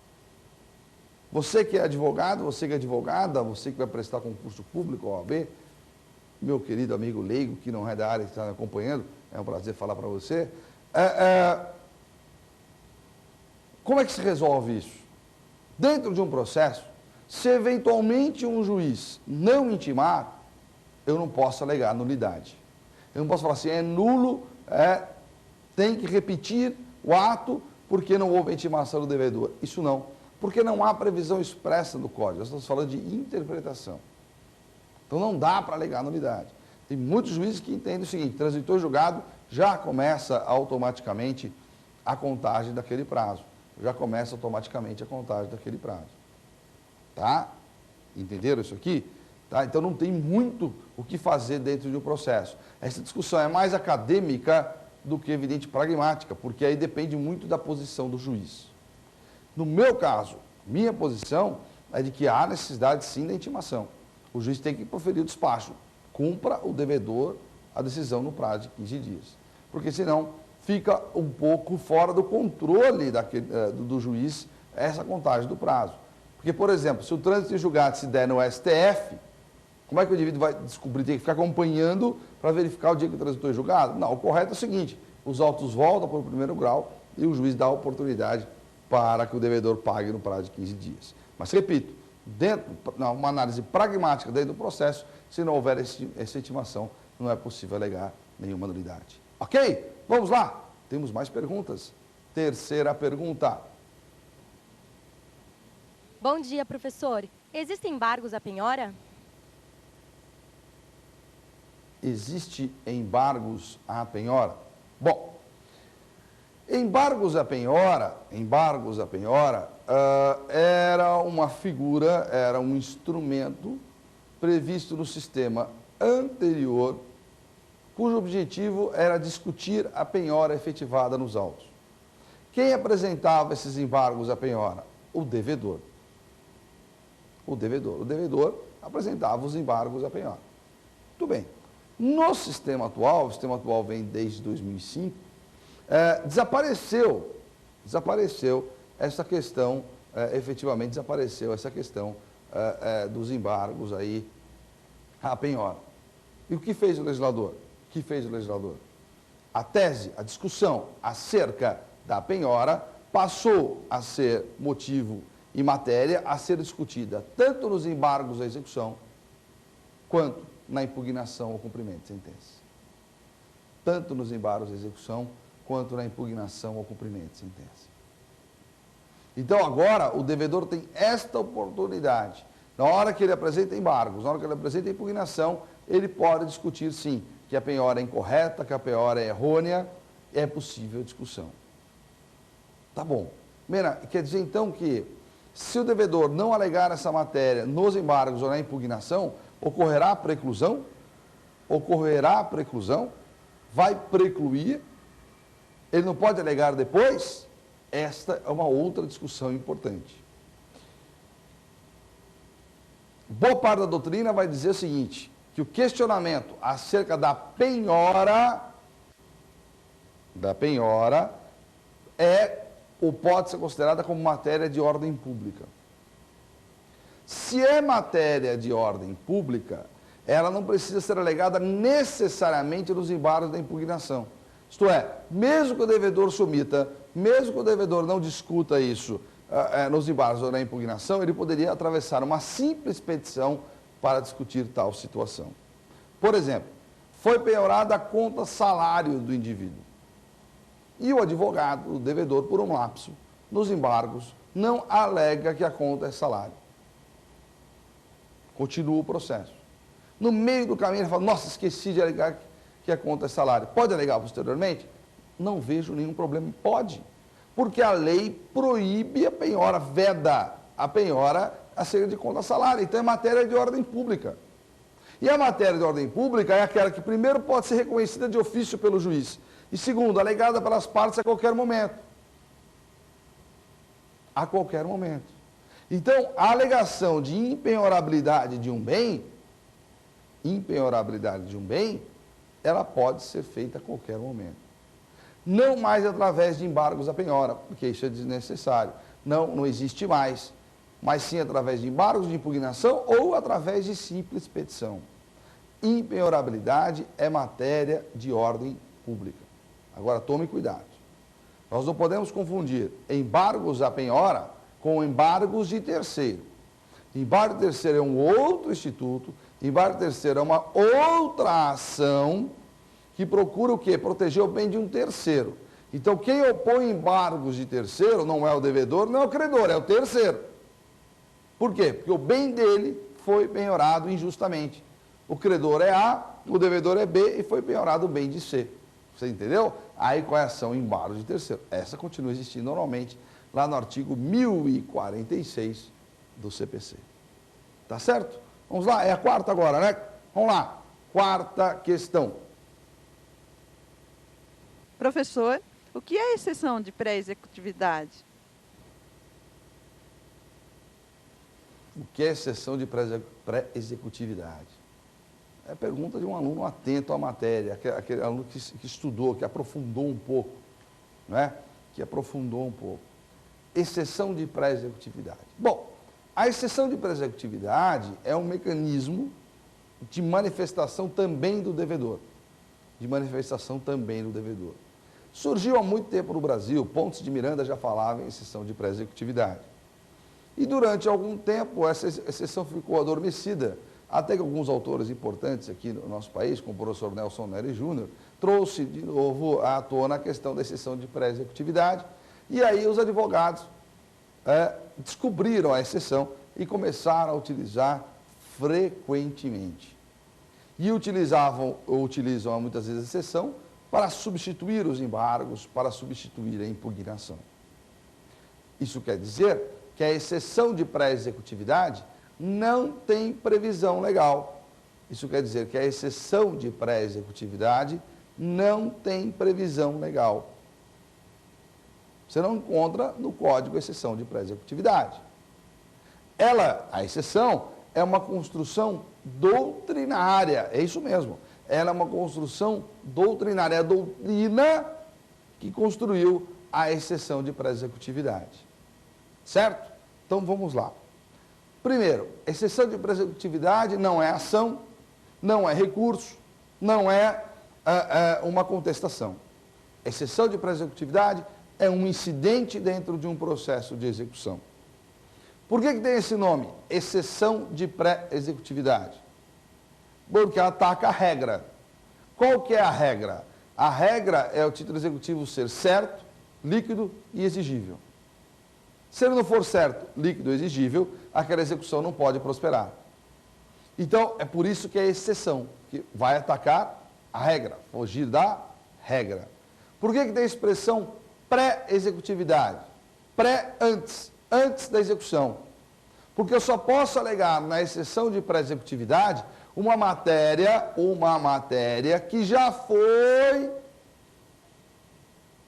Você que é advogado, você que é advogada, você que vai prestar concurso público, OAB, meu querido amigo leigo, que não é da área que está me acompanhando, é um prazer falar para você. Como é que se resolve isso? Dentro de um processo, se eventualmente um juiz não intimar, eu não posso alegar nulidade. Eu não posso falar assim, é nulo, tem que repetir o ato porque não houve intimação do devedor. Isso não, porque não há previsão expressa no Código. Nós estamos falando de interpretação. Então não dá para alegar nulidade. Tem muitos juízes que entendem o seguinte, transitou julgado, já começa automaticamente a contagem daquele prazo. Já começa automaticamente a contagem daquele prazo. Tá? Entenderam isso aqui? Tá? Então não tem muito o que fazer dentro de um processo. Essa discussão é mais acadêmica do que, evidente, pragmática, porque aí depende muito da posição do juiz. No meu caso, minha posição é de que há necessidade sim da intimação. O juiz tem que proferir o despacho. Cumpra o devedor a decisão no prazo de 15 dias. Porque senão fica um pouco fora do controle do juiz essa contagem do prazo. Porque, por exemplo, se o trânsito em julgado se der no STF, como é que o indivíduo vai descobrir? Tem que ficar acompanhando para verificar o dia que o trânsito é julgado? Não, o correto é o seguinte, os autos voltam para o primeiro grau e o juiz dá a oportunidade para que o devedor pague no prazo de 15 dias. Mas, repito, uma análise pragmática dentro do processo, se não houver essa intimação, não é possível alegar nenhuma nulidade. Ok? Vamos lá. Temos mais perguntas. Terceira pergunta. Bom dia, professor. Existem embargos à penhora? Existe embargos à penhora? Bom, embargos à penhora, era uma figura, era um instrumento previsto no sistema anterior, cujo objetivo era discutir a penhora efetivada nos autos. Quem apresentava esses embargos à penhora? O devedor. O devedor apresentava os embargos à penhora. Muito bem. No sistema atual, o sistema atual vem desde 2005, desapareceu essa questão, efetivamente desapareceu essa questão dos embargos aí à penhora. E o que fez o legislador? A tese, a discussão acerca da penhora passou a ser motivo e matéria a ser discutida tanto nos embargos à execução quanto na impugnação ao cumprimento de sentença. Tanto nos embargos à execução quanto na impugnação ao cumprimento de sentença. Então agora o devedor tem esta oportunidade. Na hora que ele apresenta embargos, na hora que ele apresenta impugnação, ele pode discutir sim que a penhora é incorreta, que a penhora é errônea, é possível discussão. Tá bom. Mena, quer dizer então que se o devedor não alegar essa matéria nos embargos ou na impugnação, ocorrerá a preclusão? Vai precluir? Ele não pode alegar depois? Esta é uma outra discussão importante. Boa parte da doutrina vai dizer o seguinte, que o questionamento acerca da penhora ou pode ser considerada como matéria de ordem pública. Se é matéria de ordem pública, ela não precisa ser alegada necessariamente nos embargos da impugnação. Isto é, mesmo que o devedor se omita, mesmo que o devedor não discuta isso nos embargos ou na impugnação, ele poderia atravessar uma simples petição para discutir tal situação. Por exemplo, foi penhorada a conta salário do indivíduo. E o advogado, o devedor, por um lapso, nos embargos, não alega que a conta é salário. Continua o processo. No meio do caminho ele fala, nossa, esqueci de alegar que a conta é salário. Pode alegar posteriormente? Não vejo nenhum problema. Pode. Porque a lei proíbe a penhora, veda a penhora acerca de conta salário. Então é matéria de ordem pública. E a matéria de ordem pública é aquela que primeiro pode ser reconhecida de ofício pelo juiz. E segundo, alegada pelas partes a qualquer momento. A qualquer momento. Então, a alegação de impenhorabilidade de um bem, ela pode ser feita a qualquer momento. Não mais através de embargos à penhora, porque isso é desnecessário. Não existe mais. Mas sim através de embargos de impugnação ou através de simples petição. Impenhorabilidade é matéria de ordem pública. Agora, tome cuidado. Nós não podemos confundir embargos à penhora com embargos de terceiro. Embargo de terceiro é um outro instituto, embargo de terceiro é uma outra ação que procura o quê? Proteger o bem de um terceiro. Então, quem opõe embargos de terceiro não é o devedor, não é o credor, é o terceiro. Por quê? Porque o bem dele foi penhorado injustamente. O credor é A, o devedor é B e foi penhorado o bem de C. Você entendeu? Aí qual é a ação? Embargo de terceiro. Essa continua existindo normalmente lá no artigo 1046 do CPC. Tá certo? Vamos lá, é a quarta agora, né? Vamos lá. Quarta questão. Professor, o que é exceção de pré-executividade? O que é exceção de pré-executividade? É pergunta de um aluno atento à matéria, aquele aluno que estudou, que aprofundou um pouco, não é? Que aprofundou um pouco. Exceção de pré-executividade. Bom, a exceção de pré-executividade é um mecanismo de manifestação também do devedor. De manifestação também do devedor. Surgiu há muito tempo no Brasil, Pontes de Miranda já falava em exceção de pré-executividade. E durante algum tempo essa exceção ficou adormecida, até que alguns autores importantes aqui no nosso país, como o professor Nelson Nery Júnior, trouxe de novo à tona a questão da exceção de pré-executividade, e aí os advogados descobriram a exceção e começaram a utilizar frequentemente. E utilizam muitas vezes a exceção para substituir os embargos, para substituir a impugnação. Isso quer dizer que a exceção de pré-executividade não tem previsão legal. Isso quer dizer que a exceção de pré-executividade não tem previsão legal. Você não encontra no Código a exceção de pré-executividade. A exceção, é uma construção doutrinária, é isso mesmo. Ela é uma construção doutrinária, é a doutrina que construiu a exceção de pré-executividade. Certo? Então vamos lá. Primeiro, exceção de pré-executividade não é ação, não é recurso, não é uma contestação. Exceção de pré-executividade é um incidente dentro de um processo de execução. Por que tem esse nome? Exceção de pré-executividade. Porque ataca a regra. Qual que é a regra? A regra é o título executivo ser certo, líquido e exigível. Se ele não for certo, líquido e exigível, aquela execução não pode prosperar. Então, é por isso que é exceção, que vai atacar a regra, fugir da regra. Por que tem a expressão pré-executividade? Antes da execução. Porque eu só posso alegar na exceção de pré-executividade uma matéria que já foi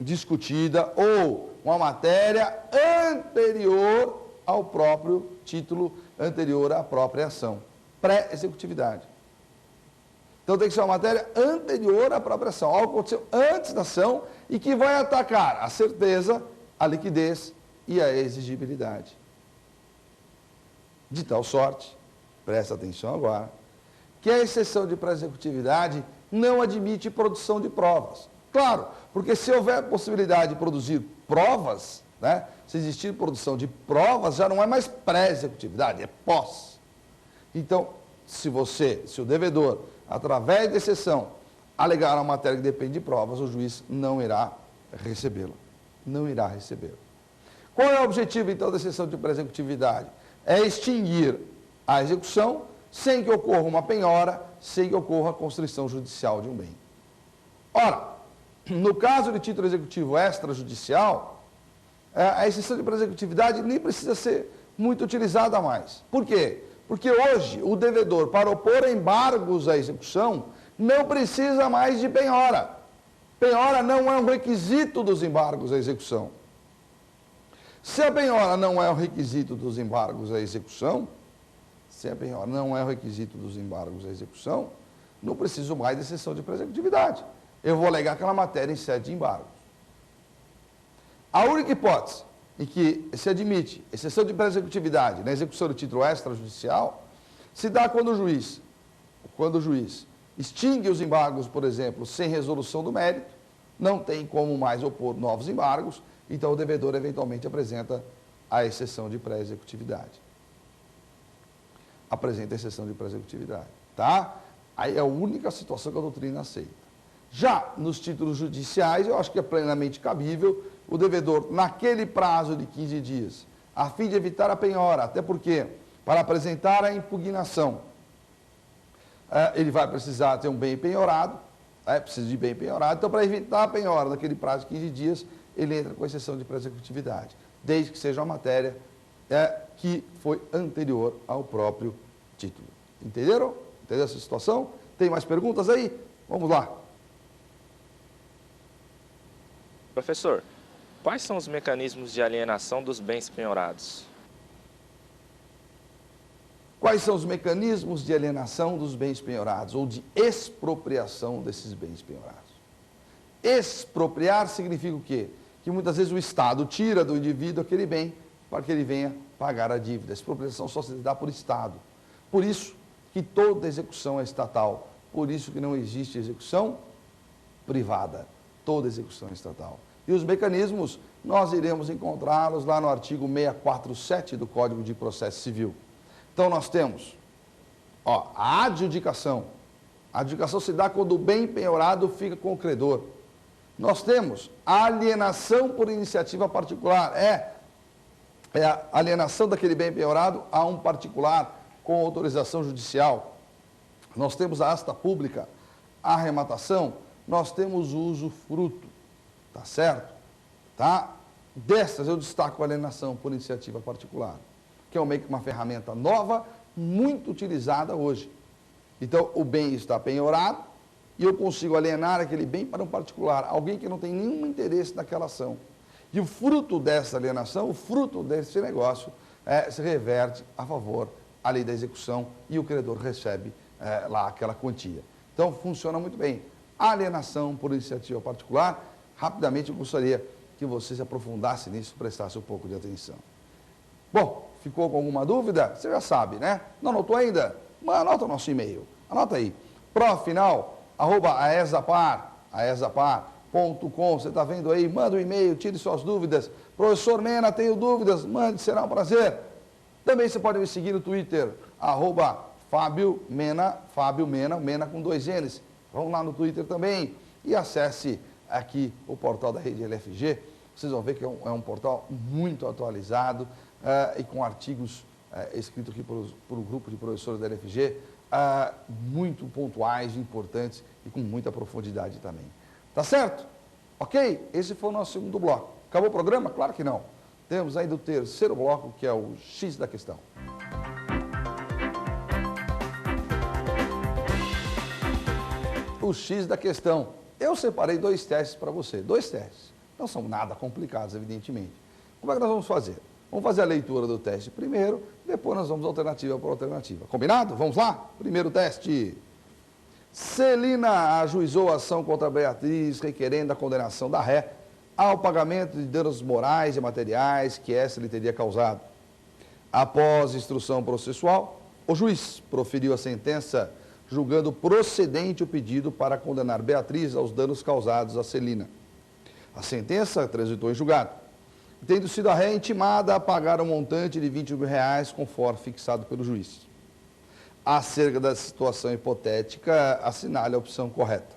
discutida ou uma matéria anterior ao próprio título, anterior à própria ação. Pré-executividade. Então tem que ser uma matéria anterior à própria ação, algo que aconteceu antes da ação e que vai atacar a certeza, a liquidez e a exigibilidade. De tal sorte, presta atenção agora, que a exceção de pré-executividade não admite produção de provas. Claro, porque se houver possibilidade de produzir provas, né, se existir produção de provas, já não é mais pré-executividade, é pós. Então, se o devedor, através da exceção, alegar uma matéria que depende de provas, o juiz não irá recebê-la. Não irá recebê-la. Qual é o objetivo, então, da exceção de pré-executividade? É extinguir a execução sem que ocorra uma penhora, sem que ocorra a constrição judicial de um bem. Ora, no caso de título executivo extrajudicial, a exceção de pré-executividade nem precisa ser muito utilizada mais. Por quê? Porque hoje o devedor, para opor embargos à execução, não precisa mais de penhora. Penhora não é um requisito dos embargos à execução. Se a penhora não é um requisito dos embargos à execução, não preciso mais de exceção de pré-executividade. Eu vou alegar aquela matéria em sede de embargos. A única hipótese em que se admite exceção de pré-executividade na execução do título extrajudicial se dá quando o juiz extingue os embargos, por exemplo, sem resolução do mérito, não tem como mais opor novos embargos, então o devedor eventualmente apresenta a exceção de pré-executividade. Apresenta a exceção de pré-executividade, tá? Aí é a única situação que a doutrina aceita. Já nos títulos judiciais, eu acho que é plenamente cabível o devedor, naquele prazo de 15 dias, a fim de evitar a penhora, até porque, para apresentar a impugnação, ele vai precisar ter um bem penhorado, precisa de bem penhorado, então para evitar a penhora naquele prazo de 15 dias, ele entra com exceção de pré-executividade, desde que seja uma matéria que foi anterior ao próprio título. Entenderam? Entendeu essa situação? Tem mais perguntas aí? Vamos lá. Professor, quais são os mecanismos de alienação dos bens penhorados? Quais são os mecanismos de alienação dos bens penhorados ou de expropriação desses bens penhorados? Expropriar significa o quê? Que muitas vezes o Estado tira do indivíduo aquele bem para que ele venha pagar a dívida. A expropriação só se dá por Estado. Por isso que toda execução é estatal. Por isso que não existe execução privada. Toda execução é estatal. E os mecanismos, nós iremos encontrá-los lá no artigo 647 do Código de Processo Civil. Então, nós temos a adjudicação. A adjudicação se dá quando o bem penhorado fica com o credor. Nós temos a alienação por iniciativa particular. É a alienação daquele bem penhorado a um particular com autorização judicial. Nós temos a asta pública, a arrematação, nós temos o usufruto. Tá certo? Tá? Dessas eu destaco a alienação por iniciativa particular, que é uma ferramenta nova, muito utilizada hoje. Então, o bem está penhorado e eu consigo alienar aquele bem para um particular, alguém que não tem nenhum interesse naquela ação. E o fruto dessa alienação, o fruto desse negócio, se reverte a favor à lei da execução e o credor recebe lá aquela quantia. Então, funciona muito bem. A alienação por iniciativa particular, rapidamente eu gostaria que você se aprofundasse nisso, prestasse um pouco de atenção. Bom, ficou com alguma dúvida? Você já sabe, né? Não anotou ainda? Anota o nosso e-mail. Anota aí. profinal@aesapar.com. Você está vendo aí? Manda um e-mail, tire suas dúvidas. Professor Mena, tenho dúvidas? Mande, será um prazer. Também você pode me seguir no Twitter, @Fábio Mena, Mena com 2 N's. Vamos lá no Twitter também e acesse aqui o portal da Rede LFG. Vocês vão ver que é um portal muito atualizado e com artigos escritos aqui por um grupo de professores da LFG, muito pontuais, importantes e com muita profundidade também. Tá certo? Ok? Esse foi o nosso segundo bloco. Acabou o programa? Claro que não. Temos ainda o terceiro bloco, que é o X da questão. O X da questão. Eu separei 2 testes para você. 2 testes. Não são nada complicados, evidentemente. Como é que nós vamos fazer? Vamos fazer a leitura do teste primeiro, depois nós vamos alternativa por alternativa. Combinado? Vamos lá? Primeiro teste. Celina ajuizou a ação contra Beatriz, requerendo a condenação da ré ao pagamento de danos morais e materiais que essa lhe teria causado. Após instrução processual, o juiz proferiu a sentença julgando procedente o pedido para condenar Beatriz aos danos causados a Celina. A sentença transitou em julgado, tendo sido a ré intimada a pagar um montante de R$20 mil, conforme fixado pelo juiz. Acerca da situação hipotética, assinale a opção correta.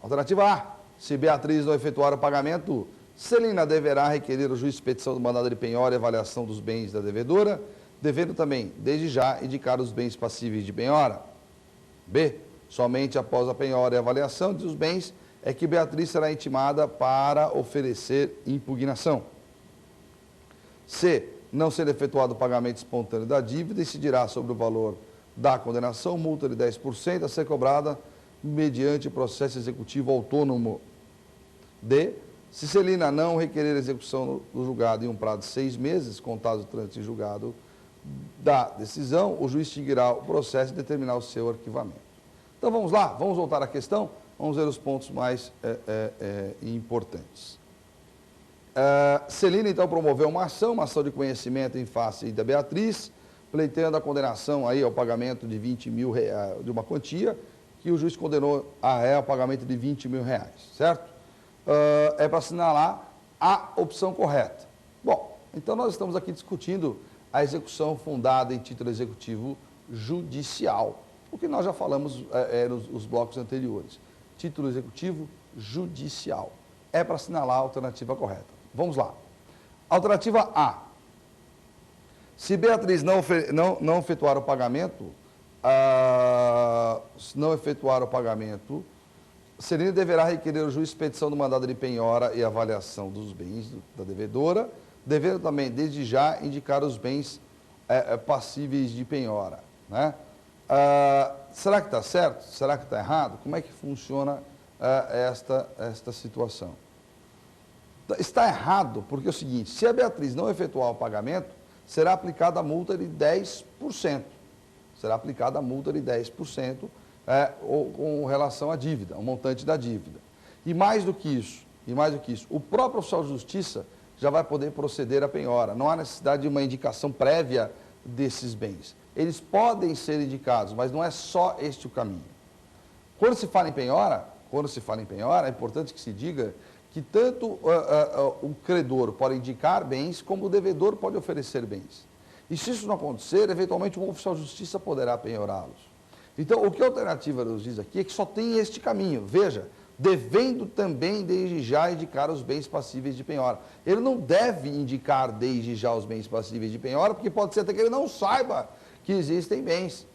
Alternativa A. Se Beatriz não efetuar o pagamento, Celina deverá requerer ao juiz petição do mandado de penhora e avaliação dos bens da devedora, devendo também, desde já, indicar os bens passíveis de penhora. B. Somente após a penhora e avaliação dos bens é que Beatriz será intimada para oferecer impugnação. C. Não ser efetuado o pagamento espontâneo da dívida, incidirá sobre o valor da condenação, multa de 10% a ser cobrada mediante processo executivo autônomo. D. Se Celina não requerer execução do julgado em um prazo de 6 meses, contado o trânsito em julgado da decisão, o juiz extinguirá o processo e determinar o seu arquivamento. Então vamos lá, vamos voltar à questão, vamos ver os pontos mais importantes. Celina então promoveu uma ação de conhecimento em face da Beatriz, pleiteando a condenação aí ao pagamento de R$20 mil, de uma quantia, que o juiz condenou a ré ao pagamento de R$20 mil, certo? É para assinalar a opção correta. Bom, Então, nós estamos aqui discutindo a execução fundada em título executivo judicial, o que nós já falamos nos blocos anteriores. Título executivo judicial. É para assinalar a alternativa correta. Vamos lá. Alternativa A. Se Beatriz não efetuar o pagamento, Celina deverá requerer ao juiz expedição do mandado de penhora e avaliação dos bens da devedora, devendo também, desde já, indicar os bens passíveis de penhora. Né? Será que está certo? Será que está errado? Como é que funciona esta situação? Está errado, porque é o seguinte, se a Beatriz não efetuar o pagamento, será aplicada a multa de 10%. Será aplicada a multa de 10% com relação à dívida, ao montante da dívida. E mais do que isso, o próprio oficial de justiça já vai poder proceder à penhora. Não há necessidade de uma indicação prévia desses bens. Eles podem ser indicados, mas não é só este o caminho. Quando se fala em penhora, é importante que se diga que tanto o credor pode indicar bens, como o devedor pode oferecer bens. E se isso não acontecer, eventualmente um oficial de justiça poderá penhorá-los. Então, o que a alternativa nos diz aqui é que só tem este caminho. Veja, devendo também desde já indicar os bens passíveis de penhora. Ele não deve indicar desde já os bens passíveis de penhora, porque pode ser até que ele não saiba que existem bens.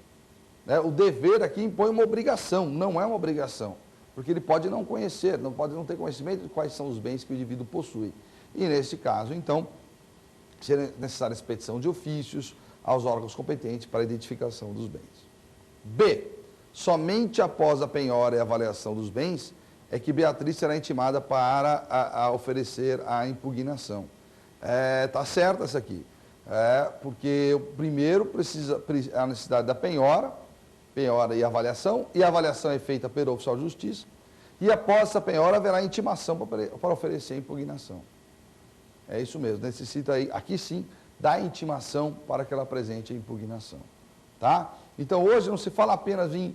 Né? O dever aqui impõe uma obrigação, não é uma obrigação. Porque ele pode não conhecer, pode não ter conhecimento de quais são os bens que o indivíduo possui. E nesse caso, então, seria necessária a expedição de ofícios aos órgãos competentes para a identificação dos bens. B. Somente após a penhora e a avaliação dos bens é que Beatriz será intimada para oferecer a impugnação. Está certo essa aqui. Porque primeiro precisa a necessidade da penhora e avaliação é feita pelo oficial de justiça, e após essa penhora haverá intimação para oferecer a impugnação. É isso mesmo, necessita aí, aqui sim, da intimação para que ela apresente a impugnação. Tá? Então hoje não se fala apenas em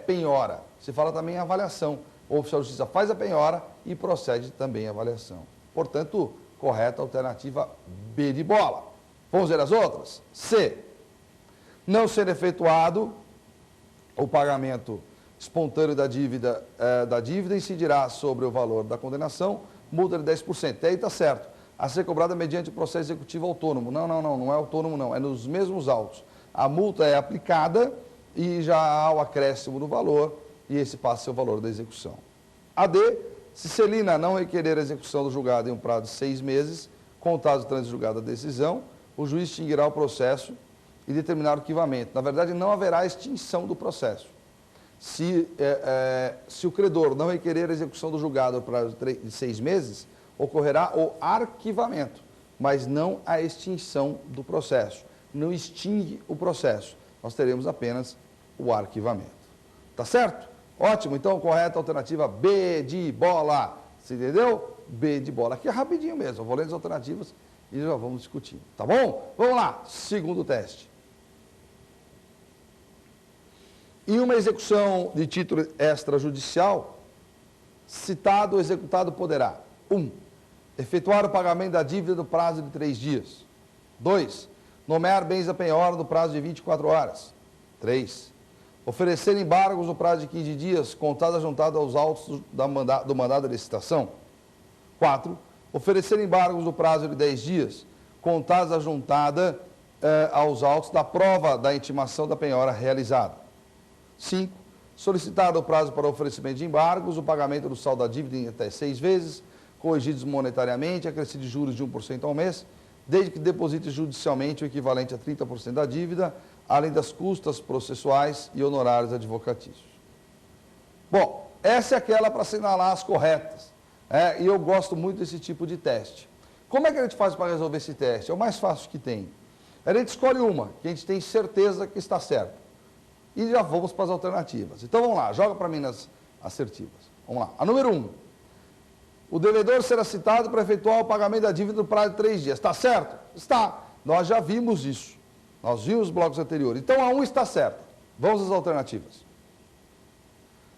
penhora, se fala também em avaliação. O oficial de justiça faz a penhora e procede também a avaliação. Portanto, correta a alternativa B de bola. Vamos ver as outras? C. Não ser efetuado o pagamento espontâneo da dívida incidirá sobre o valor da condenação, multa de 10%. E aí está certo. A ser cobrada mediante o processo executivo autônomo. Não é autônomo não, é nos mesmos autos. A multa é aplicada e já há o acréscimo no valor e esse passa a ser o valor da execução. A D, se Celina não requerer a execução do julgado em um prazo de 6 meses, contados do trânsito julgado a decisão, o juiz extinguirá o processo e determinar o arquivamento. Na verdade, não haverá extinção do processo. Se o credor não requerer a execução do julgado no prazo de 6 meses, ocorrerá o arquivamento, mas não a extinção do processo. Não extingue o processo. Nós teremos apenas o arquivamento. Tá certo? Ótimo. Então, correta alternativa B de bola. Você entendeu? B de bola. Aqui é rapidinho mesmo. Eu vou ler as alternativas e já vamos discutir. Tá bom? Vamos lá. Segundo teste. Em uma execução de título extrajudicial, citado ou executado poderá: 1. Efetuar o pagamento da dívida no prazo de 3 dias. 2. Nomear bens a penhora no prazo de 24 horas. 3. Oferecer embargos no prazo de 15 dias, contada juntada aos autos do mandado de licitação. 4. Oferecer embargos no prazo de 10 dias, contados a juntada aos autos da prova da intimação da penhora realizada. 5. Solicitar o prazo para oferecimento de embargos, o pagamento do saldo da dívida em até 6 vezes, corrigidos monetariamente, acrescido de juros de 1% ao mês, desde que deposite judicialmente o equivalente a 30% da dívida, além das custas processuais e honorários advocatícios. Bom, essa é aquela para assinalar as corretas. E eu gosto muito desse tipo de teste. Como é que a gente faz para resolver esse teste? É o mais fácil que tem. A gente escolhe uma, que a gente tem certeza que está certa. E já vamos para as alternativas. Então vamos lá, joga para mim nas assertivas. Vamos lá. A número 1. O devedor será citado para efetuar o pagamento da dívida no prazo de 3 dias. Está certo? Está. Nós já vimos isso. Nós vimos os blocos anteriores. Então a 1 está certa. Vamos às alternativas.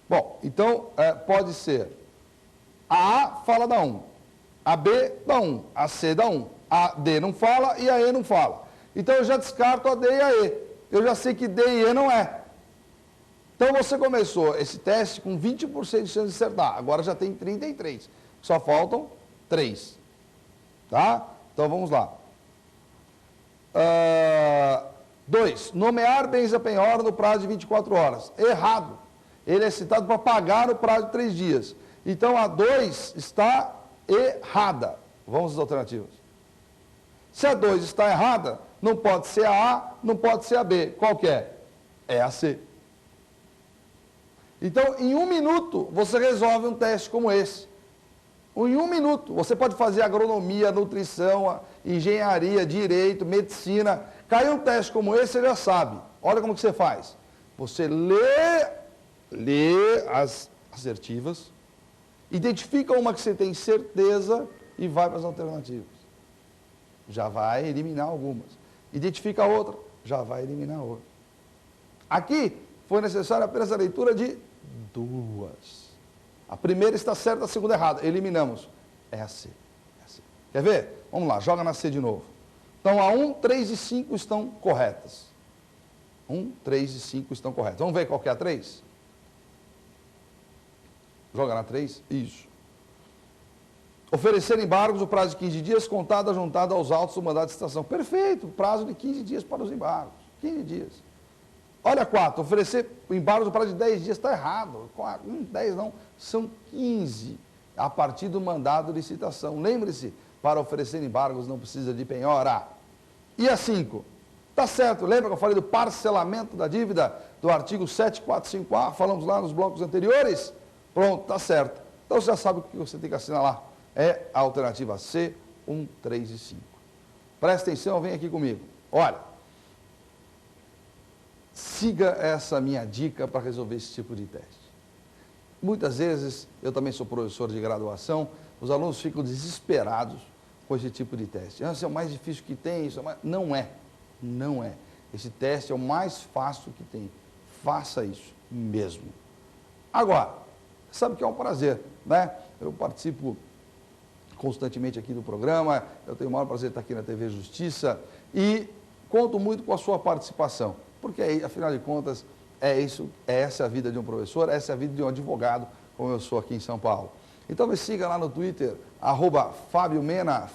Bom, então pode ser. A A fala da 1. A B dá 1. A C dá 1. A, D não fala e a E não fala. Então eu já descarto a D e a E. Eu já sei que D e E não é. Então você começou esse teste com 20% de chance de acertar. Agora já tem 33. Só faltam 3. Tá? Então vamos lá. 2. Nomear bens a penhora no prazo de 24 horas. Errado. Ele é citado para pagar no prazo de 3 dias. Então a 2 está errada. Vamos às alternativas. Se a 2 está errada, não pode ser a A, não pode ser a B. Qual que é? É a C. Então, em 1 minuto, você resolve um teste como esse. Em 1 minuto, você pode fazer agronomia, nutrição, engenharia, direito, medicina. Caiu um teste como esse, você já sabe. Olha como que você faz. Você lê as assertivas, identifica uma que você tem certeza e vai para as alternativas. Já vai eliminar algumas. Identifica a outra, já vai eliminar a outra. Aqui foi necessária apenas a leitura de 2. A primeira está certa, a segunda errada. Eliminamos. É a C. É a C. Quer ver? Vamos lá, joga na C de novo. Então, a 1, 3 e 5 estão corretas. 1, 3 e 5 estão corretas. Vamos ver qual que é a 3? Joga na 3? Isso. Oferecer embargos no prazo de 15 dias, contada juntada aos autos do mandado de citação. Perfeito, prazo de 15 dias para os embargos. 15 dias. Olha 4, oferecer embargos no prazo de 10 dias, está errado. 10 não, são 15, a partir do mandado de citação. Lembre-se, para oferecer embargos não precisa de penhora. E a 5? Está certo, lembra que eu falei do parcelamento da dívida do artigo 745A, falamos lá nos blocos anteriores? Pronto, está certo. Então você já sabe o que você tem que assinalar. É a alternativa C, 1, 3 e 5. Presta atenção, vem aqui comigo. Olha, siga essa minha dica para resolver esse tipo de teste. Muitas vezes, eu também sou professor de graduação, os alunos ficam desesperados com esse tipo de teste. Esse é o mais difícil que tem, isso é mais... Não é, não é. Esse teste é o mais fácil que tem. Faça isso mesmo. Agora, sabe que é um prazer, né? Eu participo constantemente aqui do programa, eu tenho o maior prazer de estar aqui na TV Justiça e conto muito com a sua participação, porque afinal de contas essa é a vida de um professor, essa é a vida de um advogado, como eu sou aqui em São Paulo. Então me siga lá no Twitter, @Fábio Mena,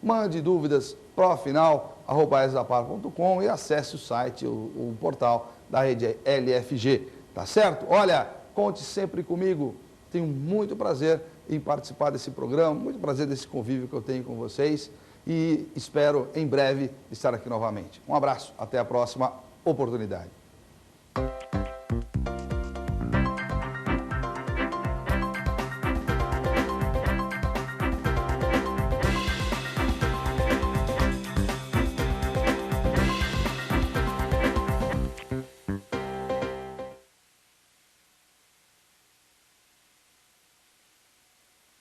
mande dúvidas profinal@exapar.com e acesse o site, o portal da rede LFG, tá certo? Olha, conte sempre comigo, tenho muito prazer em participar desse programa, muito prazer desse convívio que eu tenho com vocês e espero em breve estar aqui novamente. Um abraço, até a próxima oportunidade.